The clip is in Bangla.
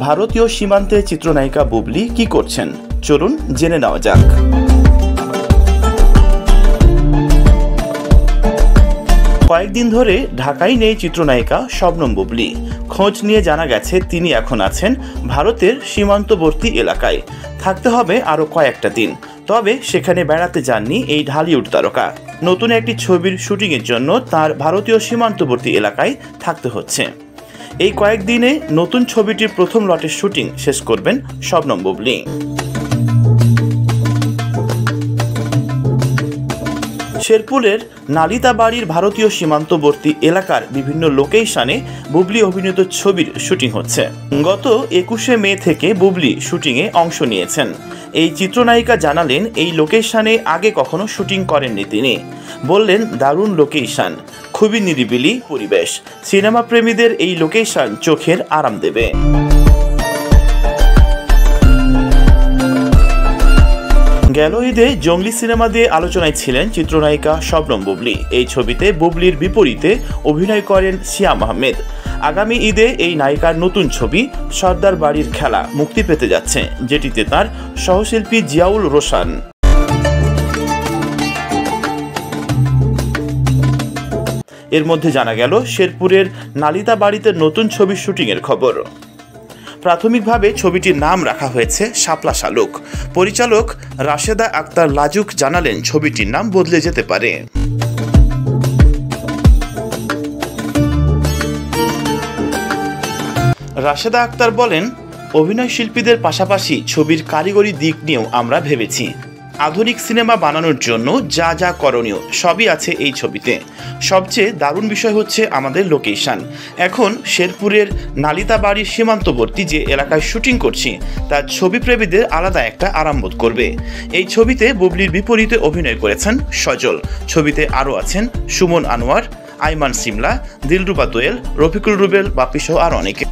ভারতীয় সীমান্তে চিত্রনায়িকা বুবলি কি করছেন চলুন জেনে নেওয়া যাক। কয়েকদিন ধরে ঢাকায় নেই চিত্রনায়িকা শবনম বুবলি। খোঁজ নিয়ে জানা গেছে তিনি এখন আছেন ভারতের সীমান্তবর্তী এলাকায়। থাকতে হবে আরও কয়েকটা দিন। তবে সেখানে বেড়াতে যাননি এই ঢালিউড তারকা। নতুন একটি ছবির শুটিংয়ের জন্য তার ভারতীয় সীমান্তবর্তী এলাকায় থাকতে হচ্ছে। এই কয়েকদিনে নতুন ছবিটির প্রথম লটের শুটিং শেষ করবেন শবনম বুবলি। শেরপুরের নালিতাবাড়ির ভারতীয় সীমান্তবর্তী এলাকার বিভিন্ন লোকেশনে বুবলি অভিনীত ছবির শুটিং হচ্ছে। গত 21শে মে থেকে বুবলি শুটিংয়ে অংশ নিয়েছেন। এই চিত্রনায়িকা জানালেন এই লোকেশনে আগে কখনো শুটিং করেননি তিনি। বললেন দারুণ লোকেশন, খুবই নিরিবিলি পরিবেশ। সিনেমা প্রেমীদের এই লোকেশন চোখের আরাম দেবে। গেল ঈদে জঙ্গলি সিনেমা দিয়ে আলোচনায় ছিলেন চিত্রনায়িকা শবনম বুবলি। এই ছবিতে বুবলির বিপরীতে অভিনয় করেন সিয়াম আহমেদ। আগামী ঈদে এই নায়িকার নতুন ছবি সর্দার বাড়ির খেলা মুক্তি পেতে যাচ্ছে, যেটিতে তার সহশিল্পী জিয়াউল রোশান। এর মধ্যে জানা গেল শেরপুরের নালিতাবাড়িতে নতুন ছবির শুটিংয়ের খবর। প্রাথমিকভাবে ছবিটির নাম রাখা হয়েছে শাপলা শালুক। পরিচালক রাশেদা আক্তার লাজুক জানালেন ছবিটির নাম বদলে যেতে পারে। রাশেদা আক্তার বলেন, অভিনয় শিল্পীদের পাশাপাশি ছবির কারিগরি দিক নিয়েও আমরা ভেবেছি। আধুনিক সিনেমা বানানোর জন্য যা যা করণীয় সবই আছে এই ছবিতে। সবচেয়ে দারুণ বিষয় হচ্ছে আমাদের লোকেশন। এখন শেরপুরের নালিতাবাড়ির সীমান্তবর্তী যে এলাকায় শুটিং করছি তা ছবিপ্রেমীদের আলাদা একটা আরাম বোধ করবে। এই ছবিতে বুবলির বিপরীতে অভিনয় করেছেন সজল। ছবিতে আরও আছেন সুমন আনোয়ার, আইমান সিমলা, দিলরুবা দোয়েল, রফিকুল রুবেল, বাপ্পি সহ আর অনেকে।